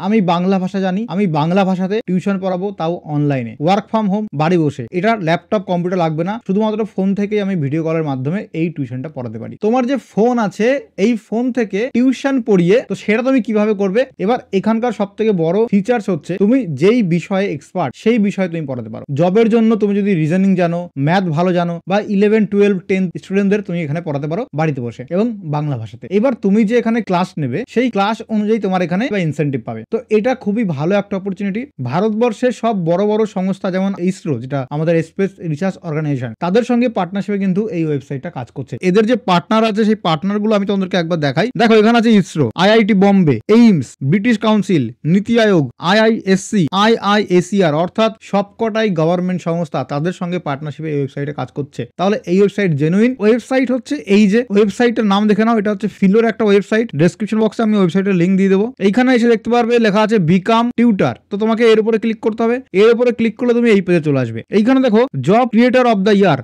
আমি বাংলা ভাষা জানি, আমি বাংলা ভাষাতে টিউশন পড়াবো, তাও অনলাইনে, ওয়ার্ক ফ্রম হোম, বাড়ি বসে। এটা ল্যাপটপ কম্পিউটার লাগবে না, শুধুমাত্র ফোন থেকেই আমি ভিডিও কলের মাধ্যমে এই টিউশনটা পড়াতে পারি। তোমার যে ফোন আছে এই ফোন থেকে টিউশন পড়িয়ে তো সেটা তুমি কিভাবে করবে। এবার এখানকার সব থেকে বড় ফিচার্স হচ্ছে তুমি যেই বিষয়ে এক্সপার্ট সেই বিষয়ে তুমি পড়াতে পারো। জবের জন্য তুমি যদি রিজনিং জানো, ম্যাথ ভালো জানো, বা 11, 12, 10 স্টুডেন্টদের তুমি এখানে পড়াতে পারো বাড়িতে বসে এবং বাংলা ভাষাতে। এবার তুমি যে এখানে ক্লাস নেবে সেই ক্লাস অনুযায়ী তোমার এখানে ইনসেন্টিভ পাবে। তো এটা খুবই ভালো একটা অপরচুনিটি। ভারতবর্ষের সব বড় বড় সংস্থা যেমন ইসরো, যেটা আমাদের স্পেস রিসার্চ অর্গানাইজেশন, তাদের সঙ্গে পার্টনারশিপে কিন্তু এই ওয়েবসাইটটা কাজ করছে। এদের যে পার্টনার আছে সেই পার্টনার গুলো আমি তোমাদেরকে একবার দেখাই। দেখো এখানে আছে ISRO, IIT Bombay, AIIMS, British Council, NITI Aayog, IISc, আইআইএসিআর, অর্থাৎ সবকটাই গভর্নমেন্ট সংস্থা, তাদের সঙ্গে পার্টনারশিপে এই ওয়েবসাইটে কাজ করছে। তাহলে এই ওয়েবসাইট জেনুইন ওয়েবসাইট হচ্ছে। এই যে ওয়েবসাইটের নাম দেখে নাও, এটা হচ্ছে ফিলোর একটা ওয়েবসাইট। ডেসক্রিপশন বক্সে আমি ওয়েবসাইটের লিঙ্ক দিয়ে দেবো। এইখানে এসে দেখতে পারবে লেখা আছে বিকাম টিউটার। তো তোমাকে এর উপরে ক্লিক করতে হবে। এর উপরে ক্লিক করলে তুমি এই পেজে চলে আসবে। এইখানে দেখো job creator of the year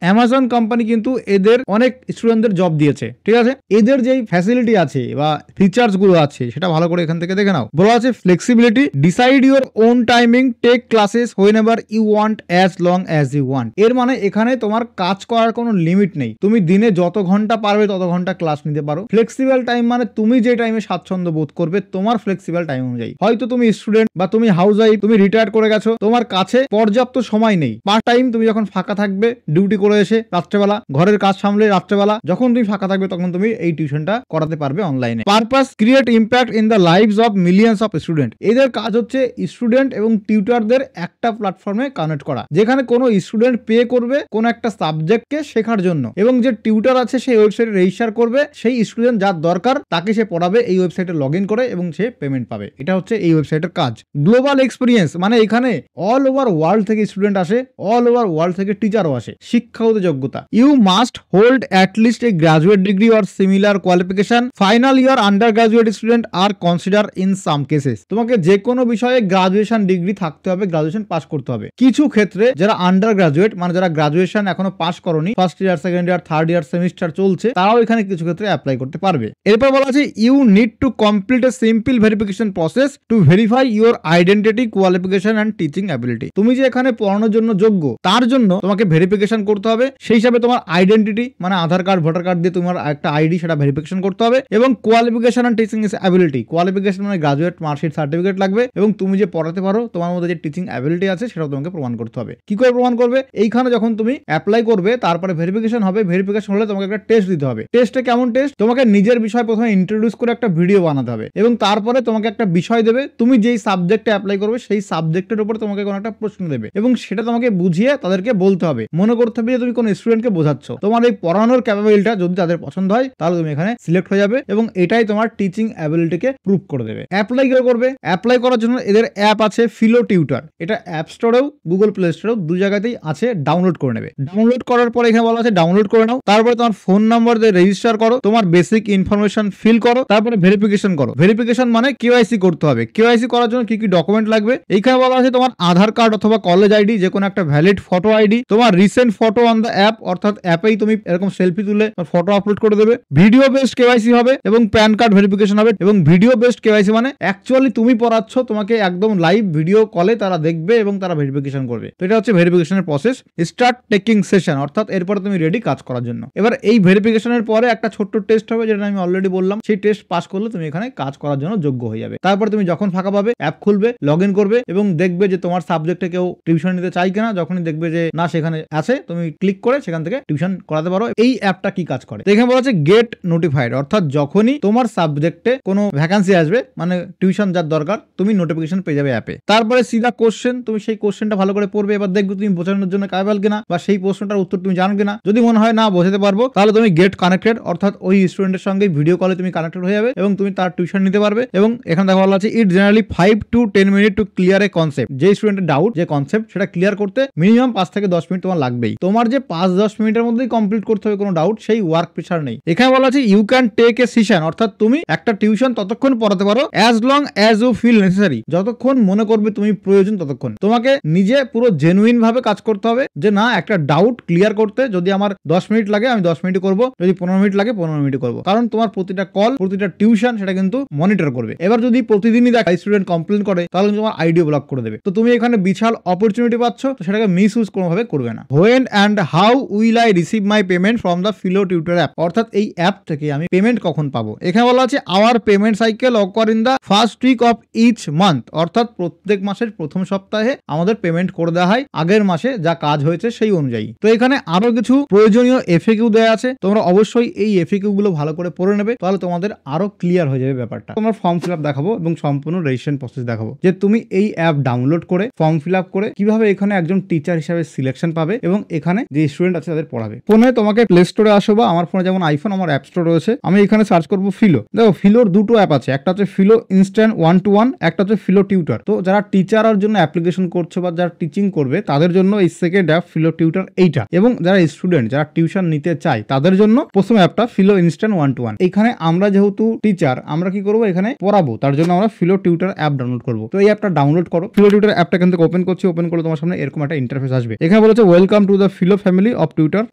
Amazon company কিন্তু এদের অনেক স্টুডেন্টদের জব দিয়েছে, ঠিক আছে। এদের যেই ফ্যাসিলিটি আছে বা ফিচার্স গুলো আছে সেটা ভালো করে এখান থেকে দেখে নাও। বলা আছে flexibility, decide your own timing, take classes whenever you want, as long as you want. এর মানে এখানে তোমার কাজ করার কোনো লিমিট নেই, তুমি দিনে যত ঘন্টা পারবে তত ঘন্টা ক্লাস নিতে পারো। ফ্লেক্সিবল টাইম মানে তুমি যে টাইমে স্বাচ্ছন্দ্য বোধ করবে তোমার ফ্লেক্সিবল টাইম অনুযায়ী। হয়তো তুমি স্টুডেন্ট বা তুমি হাউস ওয়াইফ, তুমি রিটায়ার করে গেছো, তোমার কাছে পর্যাপ্ত সময় নেই। পার্ট টাইম তুমি যখন ফাঁকা থাকবে, ডিউটি করে এসে রাত্রেবেলা, ঘরের কাজ সামলে রাত্রেবেলা যখন তুমি ফাঁকা থাকবে তখন তুমি এই টিউশনটা করাতে পারবে অনলাইনে। Purpose, create impact in the lives of millions of student. এদের কাজ হচ্ছে স্টুডেন্ট এবং টিউটারদের একটা প্ল্যাটফর্মে কানেক্ট করা, যেখানে কোনো স্টুডেন্ট পে করবে কোন একটা সাবজেক্টকে শেখার জন্য, এবং যে টিউটার আছে সেই ওয়েবসাইটে রেজিস্টার করবে, সেই স্টুডেন্ট যার দরকার তাকে সে পড়াবে এই ওয়েবসাইটে লগ ইন করে এবং সে পেমেন্ট পাবে। এটা হচ্ছে এই ওয়েবসাইটের কাজ। গ্লোবাল এক্সপিরিয়েন্স মানে এখানে অল ওভার ওয়ার্ল্ড থেকে স্টুডেন্ট আসে, অল ওভার ওয়ার্ল্ড থেকে টিচারও আসে। শিক্ষাগত যোগ্যতা, you must hold at least a graduate degree or similar qualification. Final year under graduate student are consider in some cases. তোমাকে যে কোনো বিষয়ে গ্রাজুয়েশন ডিগ্রি থাকতে হবে, গ্রাজুয়েশন পাস করতে হবে। কিছু ক্ষেত্রে যারা আন্ডার গ্রাজুয়েট মানে যারা গ্রাজুয়েশন এখনো পাস করনি, first year, second year, third year semester চলছে, তারাও এখানে কিছু ক্ষেত্রে অ্যাপ্লাই করতে পারবে। এরপর বলা আছে you need to complete a simple verification process to verify your identity, qualification and teaching ability. তুমি যে এখানে পড়ানোর জন্য যোগ্য তার জন্য তোমাকে ভেরিফিকেশন করতে হবে। সেই হিসাবে তোমার আইডেন্টিটি মানে আধার কার্ড, ভোটার কার্ড দিয়ে তোমার একটা আইডি, সেটা ভেরিফিকেশন করতে হবে। এবং qualification and teaching ability, qualification মানে গ্রাজুয়েট মার্কশিট, সার্টিফিকেট লাগবে। এবং তুমি যে পড়াতে পারো, তোমার মধ্যে যে টিচিং অ্যাবিলিটি আছে সেটাও তোমাকে প্রমাণ করতে হবে। কি করে প্রমাণ করবে? এইখানে যখন তুমি অ্যাপ্লাই করবে তারপরে ভেরিফিকেশন হবে। ভেরিফিকেশন হলে তোমাকে একটা টেস্ট দিতে হবে। টেস্টে কেমন টেস্ট? তোমাকে নিজের বিষয় প্রথমে ইন্ট্রোডিউস করে একটা ভিডিও বানাতে হবে এবং তারপরে তোমাকে একটা বিষয় দেবে। তুমি যেই সাবজেক্টে অ্যাপ্লাই করবে সেই সাবজেক্টের উপর তোমাকে কোনো একটা প্রশ্ন দেবে এবং সেটা তোমাকে বুঝিয়ে তাদেরকে বলতে হবে। মনে করতে হবে যে তুমি কোন স্টুডেন্টকে বোঝাচ্ছ। তোমার এই পড়ানোর ক্যাপাবিলিটিটা যদি তাদের পছন্দ হয় তাহলে তুমি এখানে সিলেক্ট হয়ে যাবে এবং এটাই তোমার টিচিং অ্যাবিলিটিকে প্রুভ করে দেবে। অ্যাপ্লাই কি করবে? অ্যাপ্লাই করার জন্য এদের অ্যাপ আছে ফিলো টিউটার। এটা অ্যাপ স্টোরেও, গুগল প্লে স্টোরেও, দু জায়গাতেই আছে। ডাউনলোড করে নেবে। ডাউনলোড করার পর এখানে বলা আছে ডাউনলোড করে নাও। তারপরে তোমার ফোন নাম্বার দিয়ে রেজিস্টার করো, তোমার বেসিক ইনফরমেশন ফিল করো, তারপরে ভেরিফিকেশন করো। ভেরিফিকেশন মানে কেওয়াইসি করতে হবে। কেওয়াইসি করার জন্য কি কি ডকুমেন্ট লাগবে? এইখানে বলা আছে তোমার আধার কার্ড অথবা কলেজ আইডি, যে কোনো একটা ভ্যালিড ফটো আইডি, তোমার recent photo on the app, অর্থাৎ অ্যাপেই তুমি এরকম সেলফি তুলে ফটো আপলোড করে দেবে। ভিডিও বেসড কেওয়াইসি হবে এবং প্যান কার্ড ভেরিফিকেশন হবে। এবং ভিডিও বেসড কেওয়াইসি মানে অ্যাকচুয়ালি তুমি পড়াচ্ছ, তোমাকে একদম লাইভ ভিডিও কলে তারা দেখবে এবং তারা ভেরিফিকেশন করবে। তো এটা হচ্ছে ভেরিফিকেশনের প্রসেস। স্টার্ট টেকিং সেশন, অর্থাৎ এরপরে তুমি রেডি কাজ করার জন্য। এবার এই ভেরিফিকেশনের পরে একটা ছোট্ট টেস্ট হবে, যেটা আমি অলরেডি বললাম। সেই টেস্ট পাস করলে তুমি এখানে কাজ করার জন্য যোগ্য হয়ে যাবে। তারপর তুমি যখন ফাঁকা পাবে অ্যাপ খুলবে, লগ ইন করবে এবং দেখবে যে তোমার সাবজেক্টে কেউ টিউশন নিতে চাই কিনা। যখনই দেখবে যে না সেখানে আছে, তুমি ক্লিক করে সেখান থেকে টিউশন করাতে পারো। এই অ্যাপটা কি কাজ করে? এখানে বলা আছে গেট নোটিফাইড, অর্থাৎ যখনই তোমার সাবজেক্টে কোনো ভ্যাকান্সি আসবে, মানে টিউশন যার দরকার, তুমি নোটিফিকেশন পেয়ে যাবে অ্যাপে। তারপরে সিধা কোশ্চেন, তুমি সেই কোশ্চেনটা ভালো করে পড়বে। এবার দেখবে তুমি বোঝানোর জন্য কাইবাল কিনা বা সেই প্রশ্নটার উত্তর তুমি জানো কিনা। যদি মনে হয় না বোঝাতে পারবো, তাহলে তুমি গেট কানেক্টেড, অর্থাৎ ওই স্টুডেন্টের সঙ্গে ভিডিও কলে তুমি কানেক্টেড হয়ে যাবে এবং তুমি তার টিউশন নিতে পারবে। এবং এখানে দেখা বলা আছে it generally 5 to 10 minute to clear a concept. যে স্টুডেন্টের ডাউট, যে কনসেপ্ট, সেটা ক্লিয়ার করতে মিনিমাম 5 থেকে 10 মিনিট তোমার লাগবেই। তোমার যে 5-10 মিনিটের মধ্যেই কমপ্লিট করতে হবে কোনো ডাউট, সেই ওয়ার্ক প্রেশার নেই। এখানে বলা আছে you can take a session, অর্থাৎ তুমি একটা টিউশন ততক্ষণ পড়াতে পারো as long as you feel necessary, যতক্ষণ মনে করবে তুমি প্রয়োজন ততক্ষণ। তোমাকে নিজে পুরো জেনুইন ভাবে কাজ করতে হবে, যে না একটা ডাউট ক্লিয়ার করতে যদি আমার 10 মিনিট লাগে আমি 10 মিনিট করবো, যদি 15 মিনিট লাগে 15 মিনিট করবো। কারণ তোমার প্রতিটা কল, প্রতিটা টিউশন সেটা কিন্তু মনিটর করবে। এবার যদি প্রতিদিনই দেখা স্টুডেন্ট কমপ্লেন করে তাহলে তোমার আইডিও ব্লক করে দেবে। তো তুমি এখানে বিশাল অপরচুনিটি পাচ্ছ, তো সেটাকে মিস ইউজ কোনোভাবে করবে না। When and how will I receive my payment from the fellow tutor app, অর্থাৎ এই অ্যাপ থেকে আমি পেমেন্ট কখন পাবো। এখানে বলা আছে our payment cycle occur in the first week of each month, অর্থাৎ প্রত্যেক মাসের প্রথম সপ্তাহে আমাদের পেমেন্ট করে দেওয়া হয় আগের মাসে যা কাজ হয়েছে সেই অনুযায়ী। তো এখানে আরো কিছু প্রয়োজনীয় এফএকিউ দেওয়া আছে, তোমরা অবশ্যই এই এফএকিউ গুলো ভালো করে পড়ে নেবে, তাহলে তোমাদের আরো ক্লিয়ার হয়ে যাবে ব্যাপারটা। তোমার ফর্ম ফিল আপ দেখাবো এবং সম্পূর্ণ রেজিস্ট্রেশন প্রসেস দেখাবো, যে তুমি এই অ্যাপ ডাউনলোড করে ফর্ম ফিল আপ করে কিভাবে এখানে একজন টিচার হিসাবে সিলেকশন পাবে এবং এখানে যে স্টুডেন্ট আছে তাদের পড়াবে। ফোনে তোমাকে প্লে স্টোরে আসো, বা আমার ফোনে যেমন আইফোন আমার অ্যাপ স্টোর রয়েছে, আমি এখানে সার্চ করবো ফিলো। দেখো ফিলোর দুটো অ্যাপ আছে, একটা হচ্ছে ফিলো ইনস্ট্যান্ট 1-to-1, একটা হচ্ছে ফিলো টিউটর। তো যারা টিচারের জন্য অ্যাপ্লিকেশন করছো বা যারা টিচিং করবে তাদের জন্য এই সেকেন্ড অ্যাপ ফিলো টিউটর এইটা, এবং যারা স্টুডেন্ট যারা টিউশন নিতে চায় তাদের জন্য প্রথম অ্যাপটা ফিলো ইনস্ট্যান্ট 1-to-1। এখানে আমরা যেহেতু টিচার আমরা কি করবো এখানে পড়াবো, তার জন্য আমরা ফিলো টিউটর অ্যাপ ডাউনলোড করবো। তো এই অ্যাপটা ডাউনলোড করো। ফিলো টিউটর অ্যাপটা কিন্তু ওপেন করছি, ওপেন করলে তোমার সামনে এরকম একটা ইন্টারফেস আসবে। এখানে বলেছে welcome to the fellow family of tutor,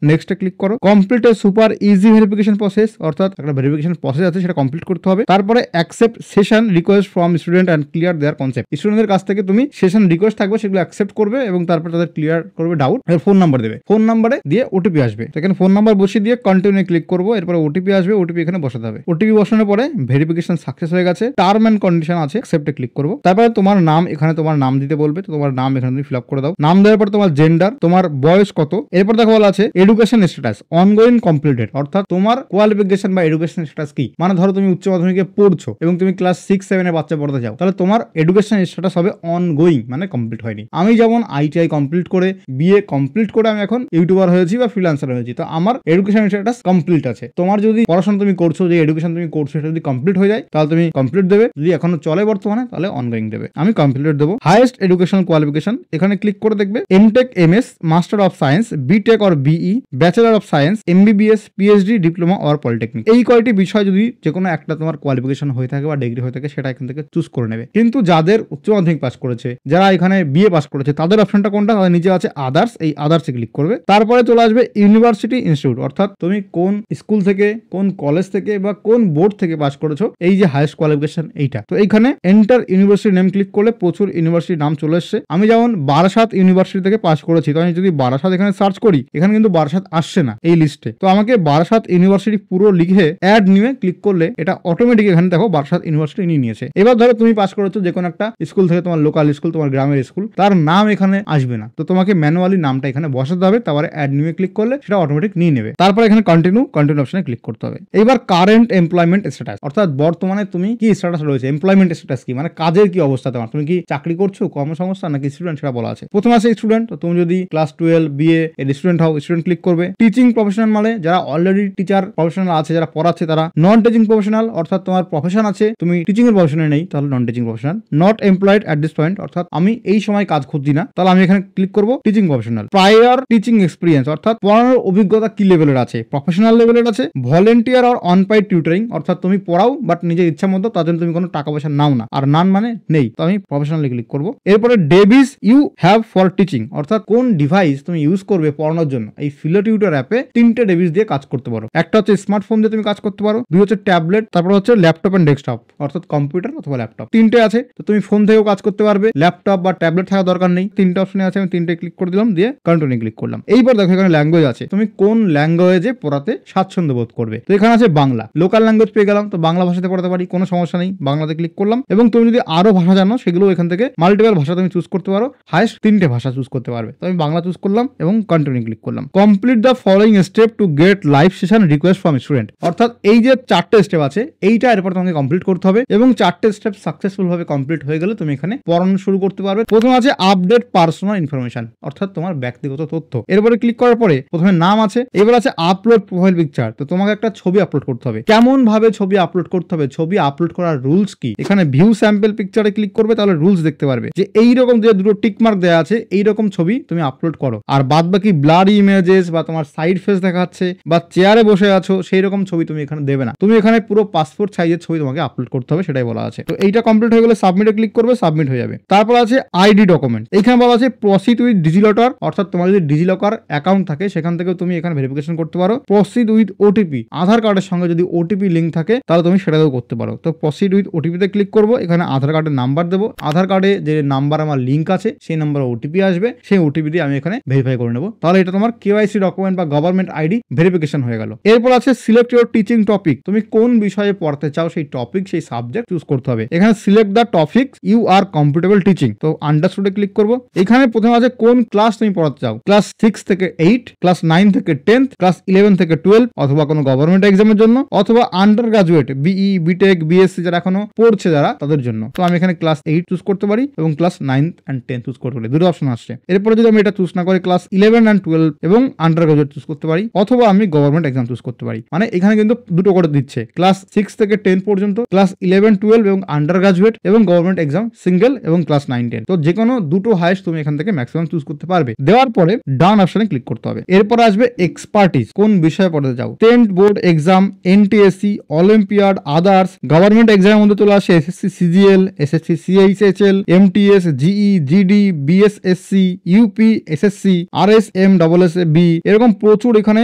নেক্সটে ক্লিক করো। কমপ্লিট এ সুপার ইজি ভেরিফিকেশন প্রসেস, অর্থাৎ একটা ভেরিফিকেশন প্রসেস আছে সেটা কমপ্লিট করতে হবে। তারপরে accept session request from student and clear their concept, স্টুডেন্টদের কাছ থেকে তুমি সেশন রিকোয়েস্ট থাকবে সেগুলো অ্যাকসেপ্ট করবে এবং তারপর তাদের ক্লিয়ার করবে ডাউট। ফোন নাম্বার দেবে, ফোন নাম্বারে দিয়ে ওটিপি আসবে, এখানে ফোন নাম্বার বসিয়ে দিয়ে কন্টিনিউ ক্লিক করবো। এরপরে ওটিপি আসবে, ওটিপি এখানে বসাতে হবে। ওটিপি বসানোর পরে ভেরিফিকেশন সাকসেস হয়ে গেছে, টার্ম এন্ড কন্ডিশন আছে, অ্যাকসেপ্টে ক্লিক করবো। তারপরে তোমার নাম, এখানে তোমার নাম দিতে বলবে, তো তোমার নাম এখানে তুমি ফিল আপ করে দাও। নাম দেওয়ার পর তোমার জেন্ডার, তোমার বয়স কত, এরপর দেখো বলা আছে এডুকেশন স্ট্যাটাস অনগোয়িং কমপ্লিটেড, অর্থাৎ তোমার কোয়ালিফিকেশন বা এডুকেশন স্ট্যাটাস কি। মানে ধরো তুমি উচ্চ মাধ্যমিকে পড়ছো এবং তুমি ক্লাস 6-7 এর বাচ্চা পড়তে যাও, তাহলে তোমার এডুকেশন স্ট্যাটাস হবে অনগোয়িং, মানে কমপ্লিট হয়নি। আমি যেমন আইটিআই কমপ্লিট করে বিএ কমপ্লিট করে আমি এখন ইউটিউবার হয়েছি বা ফ্রিল্যান্সার হয়েছি, তো আমার এডুকেশন স্ট্যাটাস কমপ্লিট আছে। তোমার যদি পড়াশোনা তুমি করছো, যে এডুকেশন তুমি করছো সেটা যদি কমপ্লিট হয়ে যায় তাহলে তুমি কমপ্লিট দেবে, যদি এখনো চলে বর্তমানে তাহলে অনগোয়িং দেবে। আমি কমপ্লিট দেবো। হাইয়েস্ট এডুকেশনাল কোয়ালিফিকেশন, এখানে ক্লিক করে দেখবে MTech MS, master of science, BTech or BE, bachelor of science, MBBS, PhD, diploma or polytechnic. এই কয়টি বিষয় যদি যে কোনো একটা তোমার কোয়ালিফিকেশন হয়ে থাকে বা ডিগ্রি হয়ে থাকে সেটা এখান থেকে চুজ করে নেবে। কিন্তু যাদের উচ্চ মাধ্যমিক পাস করেছে, যারা এখানে বিএ পাস করেছে, তাদের অপশনটা কোনটা, তাদের নিচে আছে আদার্স, এই আদার্সে ক্লিক করবে। তারপরে চলে আসবে ইউনিভার্সিটি ইনস্টিটিউট, অর্থাৎ তুমি কোন স্কুল থেকে, কোন কলেজ থেকে বা কোন বোর্ড থেকে পাস করেছো, এই যে হাইয়েস্ট কোয়ালিফিকেশন এইটা। তো এইখানে এন্টার ইউনিভার্সিটি নেম ক্লিক করলে প্রচুর ইউনিভার্সিটির নাম চলে এসছে। আমি যেমন বারাসাত ইউনিভার্সিটি থেকে পাস করেছি, তো আমি যদি বারাসাত এখানে সার্চ করি, এখানে কিন্তু বারাসাত আসছে না এই লিস্টে। তো আমাকে বারাসাত ইউনিভার্সিটি পুরো লিখে অ্যাড নিয়ে ক্লিক করলে এটা অটোমেটিক এখানে দেখো বারাসাত ইউনিভার্সিটি নিয়ে নিয়েছে। এবার ধরো তুমি পাস করেছো যে কোনো একটা স্কুল থেকে, তোমার লোকাল স্কুল, তোমার গ্রামের স্কুল, তার নাম এখানে আসবে না, তো তোমাকে ম্যানুয়ালি নামটা এখানে বসাতে হবে। তারপরে অ্যাড নিয়ে ক্লিক করলে সেটা অটোমেটিক নিয়ে নেবে। তারপরে এখানে কন্টিনিউ অপশনে ক্লিক করতে হবে। এবার কারেন্ট এমপ্লয়মেন্ট স্ট্যাটাস, অর্থাৎ বর্তমানে তুমি কি স্ট্যাটাস রয়েছে, এমপ্লয়মেন্ট স্ট্যাটাস কি, মানে কাজের কি অবস্থা তোমার, তুমি কি চাকরি করছো, কর্মসংস্থান নাকি স্টুডেন্ট, সেটা বলা আছে। প্রথমে আছে স্টুডেন্ট, তো তুমি যদি ক্লাস 12 বিএ এর স্টুডেন্ট হও, স্টুডেন্ট ক্লিক করবে। টিচিং প্রফেশনাল মানে যারা অলরেডি টিচার প্রফেশনাল আছে, যারা পড়াচ্ছে তারা। নন টিচিং প্রফেশনাল, অর্থাৎ তোমার প্রফেশন আছে তুমি টিচিং এর প্রফেশনে নেই, তাহলে non teaching professional. Not employed at this point, অর্থাৎ আমি এই সময় কাজ খুঁজছি না, তাহলে আমি এখানে ক্লিক করবো teaching professional. Prior teaching experience, অর্থাৎ পড়ানোর অভিজ্ঞতা কি লেভেলের আছে, প্রফেশনাল লেভেলের আছে। Volunteer or unpaid tutoring, অর্থাৎ তুমি পড়াও বাট নিজের ইচ্ছা মতো, তার জন্য তুমি কোনো টাকা পয়সা নাও না, আর নান মানে নেই, তো আমি প্রফেশনালি ক্লিক করবো। এরপরে devices you have for teaching, অর্থাৎ কোন ডিভাইস তুমি ইউজ করবে পড়ানোর জন্য। এই ফিলো টিউটর অ্যাপে 3টে ডিভাইস দিয়ে কাজ করতে পারো। একটা হচ্ছে স্মার্টফোন দিয়ে তুমি কাজ করতে পারো, 2 হচ্ছে ট্যাবলেট, তারপর হচ্ছে ল্যাপটপ এন্ড ডেস্কটপ, অর্থাৎ কম্পিউটার অথবা ল্যাপটপ। 3টে আছে, তো তুমি ফোন থেকেও কাজ করতে পারবে, ল্যাপটপ বা ট্যাবলেট থাকা দরকার নেই। 3টে অপশনে আছে, আমি 3টে ক্লিক করে দিলাম, দিয়ে কন্টিনিউ ক্লিক করলাম। এইবার দেখো এখানে ল্যাঙ্গুয়েজ আছে, তুমি কোন ল্যাঙ্গুয়েজে পড়াতে স্বাচ্ছন্দ্য বোধ করবে। তো এখানে আছে বাংলা, লোকাল ল্যাঙ্গুয়েজ পেয়ে গেলাম, তো বাংলা ভাষাতে পড়াতে পারি, কোনো সমস্যা নেই, বাংলাতে ক্লিক করলাম। এবং তুমি যদি আরো ভাষা জানো সেগুলো এখান থেকে মাল্টিপল ভাষা তুমি চুজ করতে পারো, হাইয়েস্ট 3টে ভাষা চুজ করতে পারবে। তো আমি বাংলা চুজ করলাম এবং কন্টিনিউ ক্লিক করলাম। Complete the following step to get live session request from student, অর্থাৎ এই যে 4টে স্টেপ আছে এইটা এরপর তোমাকে কমপ্লিট করতে হবে, এবং 4টে স্টেপ সাকসেসফুল ভাবে কমপ্লিট হয়ে গেলে তুমি এখানে পড়ানো শুরু করতে পারবে। প্রথম আছে আপডেট পার্সোনাল ইনফরমেশন, অর্থাৎ তোমার ব্যক্তিগত তথ্য। এরপরে ক্লিক করার পরে প্রথমে নাম আছে, এবার আছে আপলোড প্রোফাইল পিকচার, তো তোমাকে একটা ছবি আপলোড করতে হবে। কেমন ভাবে ছবি আপলোড করতে হবে, ছবি আপলোড করার রুলস কি, এখানে ভিউ স্যাম্পল পিকচারে ক্লিক করবে, তাহলে রুলস দেখতে পারবে যে এইরকম যে দুটো টিক মার্ক দেওয়া আছে এইরকম ছবি তুমি আপলোড করো। আর বাদ বাকি ব্লারি ইমেজেস বা তোমার সাইড ফেস দেখাচ্ছে বা চেয়ারে বসে আছো সেই রকম ছবি তুমি এখানে দেবে না, তুমি এখানে পুরো পাসপোর্ট সাইজের ছবি তোমাকে আপলোড করতে হবে, সেটাই বলা আছে। তো এইটা কমপ্লিট হয়ে গেলে সাবমিটে ক্লিক করবে, সাবমিট হয়ে যাবে। তারপর আছে আইডি ডকুমেন্ট, এখানে বলা আছে প্রসিড উইথ ডিজিলকার, অর্থাৎ তোমার যদি ডিজিলকার অ্যাকাউন্ট থাকে সেখান থেকে তুমি এখানে ভেরিফিকেশন করতে পারো। প্রসিড উইথ ওটিপি, আধার কার্ডের সঙ্গে যদি ওটিপি লিঙ্ক থাকে তাহলে তুমি সেটাও করতে পারো। তো প্রসিড প্রসিড উইথ ওটিপিতে ক্লিক করবো, এখানে আধার কার্ডের নাম্বার দেবো, আধার কার্ডে যে নাম্বার আমার লিঙ্ক আছে সেই নাম্বারে ওটিপি আসবে, সেই ওটিপি দিয়ে আমি এখানে ভেরিফাই করে নেবো। তাহলে এটা তোমার কেওয়াইসি ডকুমেন্ট বা গভর্নমেন্ট আইডি ভেরিফিকেশন হয়ে গেল। এরপর আছে সিলেক্ট ইউর টিচিং টপিক, তুমি কোন বিষয়ে পড়তে চাও সেই টপিক সেই সাবজেক্ট চুজ করতে হবে। এখানে select the topic you are comfortable teaching, তো আন্ডারস্টুডে ক্লিক করবো। এখানে প্রথমে আছে কোন ক্লাস তুমি পড়াতে চাও, ক্লাস 6 থেকে 8, ক্লাস 9 থেকে 10, ক্লাস 11 থেকে 12, অথবা কোনো গভর্নমেন্ট এক্সামের জন্য, অথবা undergraduate BE BTech BSc যারা এখনো পড়ছে যারা তাদের জন্য। তো আমি এখানে ক্লাস 8 চুজ করতে পারি এবং ক্লাস 9 and 10 চুজ করতে পারি, দুটো অপশন আসছে। এরপরে যদি আমি এটা চুজ না করি ক্লাস 11 and 12 এবং আন্ডার গ্রাজুয়েট চুজ করতে পারি, অথবা আমি গভর্নমেন্ট এক্সাম চুজ করতে পারি। মানে এখানে কিন্তু দুটো করে দিচ্ছে, ক্লাস 6 থেকে 10 পর্যন্ত, ক্লাস 11 12 এবং আন্ডার গ্রাজুয়েট এবং গভর্নমেন্ট এক্সাম সিঙ্গেল এবং ক্লাস 9 10। তো যে কোনো দুটো হাইস্ট তুমি এখান থেকে ম্যাক্সিমাম চুজ করতে পারবে। দেওয়ার পরে ডান অপশনে ক্লিক করতে হবে। এরপর আসবে এক্সপার্টিস, কোন বিষয়ে পড়তে চাও, 10th board exam, NTSC, Olympiad, others, government এক্সামের মধ্যে চলে আসে SSC CGL, SSC CHSL, MTS, GE, GD, BSSC, UP, SSC, RSM, ডবলএসবি, এরকম প্রচুর এখানে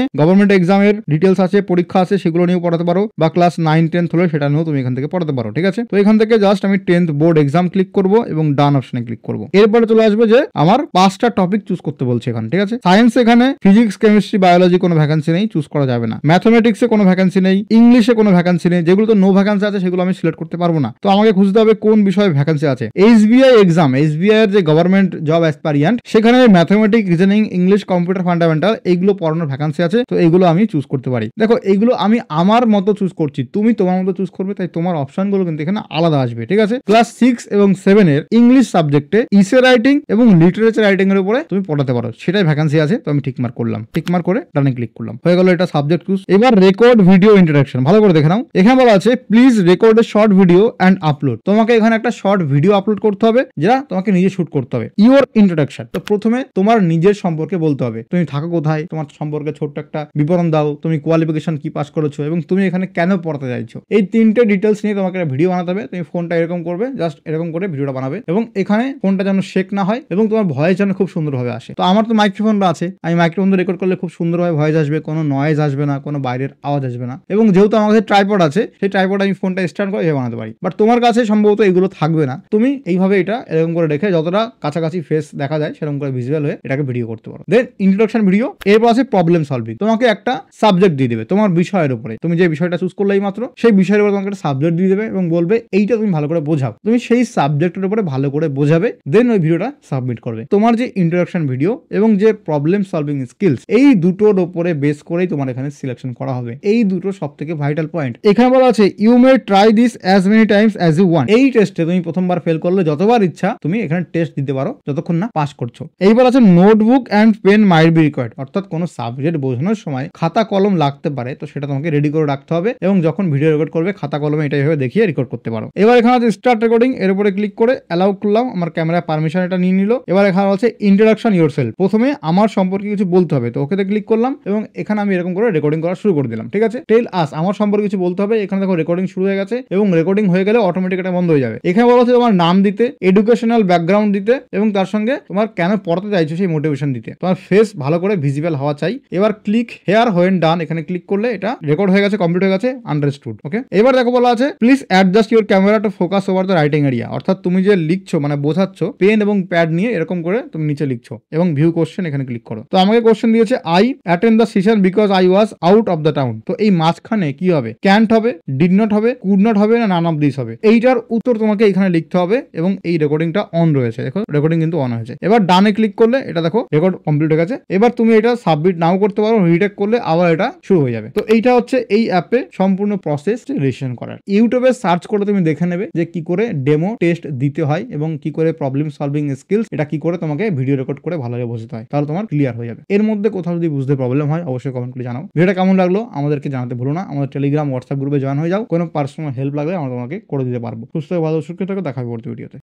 গভর্নমেন্ট এক্সামের ডিটেলস আছে, পরীক্ষা আছে, সেগুলো নিয়েও পড়াতে পারো, বা ক্লাস 9 10 হলে সেটা নিয়েও তুমি এখান থেকে পড়াতে পারো। ঠিক আছে, তো এখান থেকে জাস্ট আমি 10th বোর্ড এক্সাম ক্লিক করব এবং ডান অপশনে ক্লিক করব। এরপরে চলে আসবে যে আমার 5টা টপিক চুজ করতে বলছে এখানে। ঠিক আছে, সায়েন্স এখানে ফিজিক্স, কেমিস্ট্রি, বায়োলজি কোনো ভ্যাকেন্সি নেই, চুজ করা যাবে না। ম্যাথমেটিক্সে কোনো ভ্যাকেন্সি নেই, ইংলিশে কোনো ভ্যাকেন্সি নেই, যেগুলো তো নো ভ্যাকেন্সি আছে সেগুলো আমি সিলেক্ট করতে পারবো না। তো আমাকে খুঁজতে হবে কোন বিষয়ে ভ্যাকেন্সি আছে। এসবিআই এক্সাম, এসবিআই এর যে গভর্নমেন্ট জব অ্যাসপারিয়ান্ট, সেখানে mathematics, reasoning, English, computer fundamental এইগুলো পড়ানোর ভ্যাকেন্সি আছে, তো এইগুলো আমি চুজ করতে পারি। দেখো এইগুলো আমি আমার মতো চুজ করছি, তুমি তোমার মতো চুজ করবে, তাই তোমার অপশনগুলো কিন্তু এখানে আলাদা আসবে। ঠিক আছে, ক্লাস 6 এবং 7 এর ইংলিশ সাবজেক্টে ইসে রাইটিং এবং লিটারেচার রাইটিং এর উপরে তুমি পড়াতে পারো, সেটাই ভ্যাকেন্সি আছে। তো আমি টিকমার্ক করলাম, টিকমার্ক করে ডানে ক্লিক করলাম, হয়ে গেল এটা সাবজেক্ট চুজ। এবার রেকর্ড ভিডিও ইন্টারাকশন, ভালো করে দেখে নাও। এখানে বলা আছে please record a short video and upload, তোমাকে এখানে একটা শর্ট ভিডিও আপলোড করতে হবে, যেটা তোমাকে নিজে শুট করতে হবে। ইউর ইন্ট্রোডাকশন, তো প্রথমে তোমার নিজের সম্পর্কে বলতে হবে, তুমি থাকো কোথায়, তোমার সম্পর্কে ছোট্ট একটা বিবরণ দাও, তুমি কোয়ালিফিকেশন কি পাস করেছো এবং তুমি এখানে কেন পড়তে চাইছো, এই 3টে ডিটেলস নিয়ে তোমাকে একটা ভিডিও বানাতে হবে। তুমি ফোনটা এরকম করবে, জাস্ট এরকম করে ভিডিওটা বানাবে এবং এখানে ফোনটা যেন শেক না হয় এবং তোমার ভয়েস যেন খুব সুন্দরভাবে আসে। তো আমার তো মাইক্রোফোন আছে, আমি মাইক্রোফোন রেকর্ড করলে খুব সুন্দরভাবে ভয়েস আসবে, কোনো নয়েজ আসবে না, কোনো বাইরের আওয়াজ আসবে না। এবং যেহেতু আমার কাছে ট্রাইপড আছে, সেই ট্রাইপড আমি ফোনটা স্ট্যান্ড করে বানাতে পারি। বাট তোমার কাছে সম্ভবত এগুলো থাকবে না, তুমি এইভাবে এটা এরকম করে রেখে যতটা কাছাকাছি ফেস দেখা যায় সেরকম করে ভিজুয়াল হয়ে এটাকে ভিডিও করতে পারো। দেন ইন্ট্রোডাকশন ভিডিও। এরপর আছে প্রবলেম সলভিং, তোমাকে একটা সাবজেক্ট দিয়ে দেবে তোমার বিষয়ের উপরে, তুমি যে বিষয়টা চুজ করলে এই মাত্র সেই বিষয়ের উপরে তোমাকে একটা সাবজেক্ট দিয়ে দেবে এবং বলবে এইটা তুমি ভালো করে বোঝাও, তুমি সেই সাবজেক্টের উপরে ভালো করে বোঝাবে, দেন ওই ভিডিওটা সাবমিট করবে। তোমার যে ইন্ট্রোডাকশন ভিডিও এবং যে প্রবলেম সলভিং স্কিলস, এই দুটোর উপরে বেস করেই তোমার এখানে সিলেকশন করা হবে। এই দুটো সব থেকে ভাইটাল পয়েন্ট। এখানে বলা আছে you may try this as many times as you want, এই টেস্টে তুমি প্রথমবার ফেল করলে যতবার ইচ্ছা তুমি এখানে টেস্ট দিতে পারো যতক্ষণ না পাস করছো। এইবার আছে notebook and pen might be required, অর্থাৎ কোনো সাবজেক্ট বোঝানোর সময় খাতা কলম লাগতে পারে, তো সেটা তোমাকে রেডি করে রাখতে হবে এবং যখন ভিডিও রেকর্ড করবে খাতা কলমে এটা এভাবে দেখিয়ে রেকর্ড করতে পারো। এবার এখানে আছে স্টার্ট রেকর্ডিং, এর উপরে ক্লিক করে অ্যালাউ করলাম, আমার ক্যামেরা পারমিশন এটা নিয়ে নিল। এবার এখানে আছে ইন্ট্রোডাকশন ইয়োরসেলফ, প্রথমে আমার সম্পর্কে কিছু বলতে হবে, তো ওকেতে ক্লিক করলাম এবং এখানে আমি এরকম করে রেকর্ডিং করা শুরু করে দিলাম। ঠিক আছে, টেল আস, আমার সম্পর্কে কিছু বলতে হবে। এখানে দেখো রেকর্ডিং শুরু হয়ে গেছে এবং রেকর্ডিং হয়ে গেলে অটোমেটিক এটা বন্ধ হয়ে যাবে। এখানে বলা হচ্ছে তোমার নাম দিতে, এডুকেশনাল ব্যাকগ্রাউন্ড দিতে এবং তার সঙ্গে তোমার কেন পড়তে চাইছো সেই মোটিভেশন দিতে। তোমার ফেস ভালো করে ভিজিবল হওয়া চাই। এবার ক্লিক হেয়ার হোয়েন ডান, এখানে ক্লিক করলে এটা রেকর্ড হয়ে গেছে, কমপ্লিট হয়ে গেছে, আন্ডারস্টুড। ওকে, এবার দেখো বলা আছে please adjust your camera to focus over the writing area, অর্থাৎ তুমি যে লিখছো মানে বোঝাচ্ছ পেন এবং প্যাড নিয়ে এরকম করে তুমি নিচে লিখছো এবং ভিউ কোশ্চেন এখানে ক্লিক করো। তো আমাকে কোশ্চেন দিয়েছে I attend the session because I was out of the town, তো এই মাঝখানে কি হবে, ক্যান্ট হবে, ডিড নট হবে, কুড নট হবে না নান অফ দিস হবে, এইটার উত্তর তোমাকে এখানে লিখতে হবে এবং এই রেকর্ডিংটা অন রয়েছে, দেখো রেকর্ডিং কিন্তু অন হয়েছে। এবার ডানে ক্লিক করলে এটা দেখো রেকর্ড কমপ্লিট হয়ে গেছে। এবার তুমি এটা সাবমিট নাও করতে পারো, রিটেক করলে আবার এটা শুরু হয়ে যাবে। তো এইটা হচ্ছে এই অ্যাপে সম্পূর্ণ প্রসেস রেজিস্ট্রেশন করার। ইউটিউবে সার্চ করে তুমি দেখে নেবে যে কি করে ডেমো টেস্ট দিতে হয় এবং কি করে প্রবলেম সলভিং স্কিলস এটা কি করে তোমাকে ভিডিও রেকর্ড করে ভালোভাবে বোঝাতে হয়, তাহলে তোমার ক্লিয়ার হয়ে যাবে। এর মধ্যে কোথাও যদি বুঝতে প্রবলেম হয় অবশ্যই কমেন্ট করে জানাও। ভিডিওটা কেমন লাগলো আমাদেরকে জানাতে ভুলো না। আমাদের টেলিগ্রাম হোয়াটসঅ্যাপ গ্রুপে জয়েন হয়ে যাও, কোনো পার্সোনাল হেল্প লাগলে আমরা তোমাকে করে দিতে পারবো। সুস্থ ভালো সুস্থ থাকো, দেখা হবে পরবর্তী ভিডিওতে।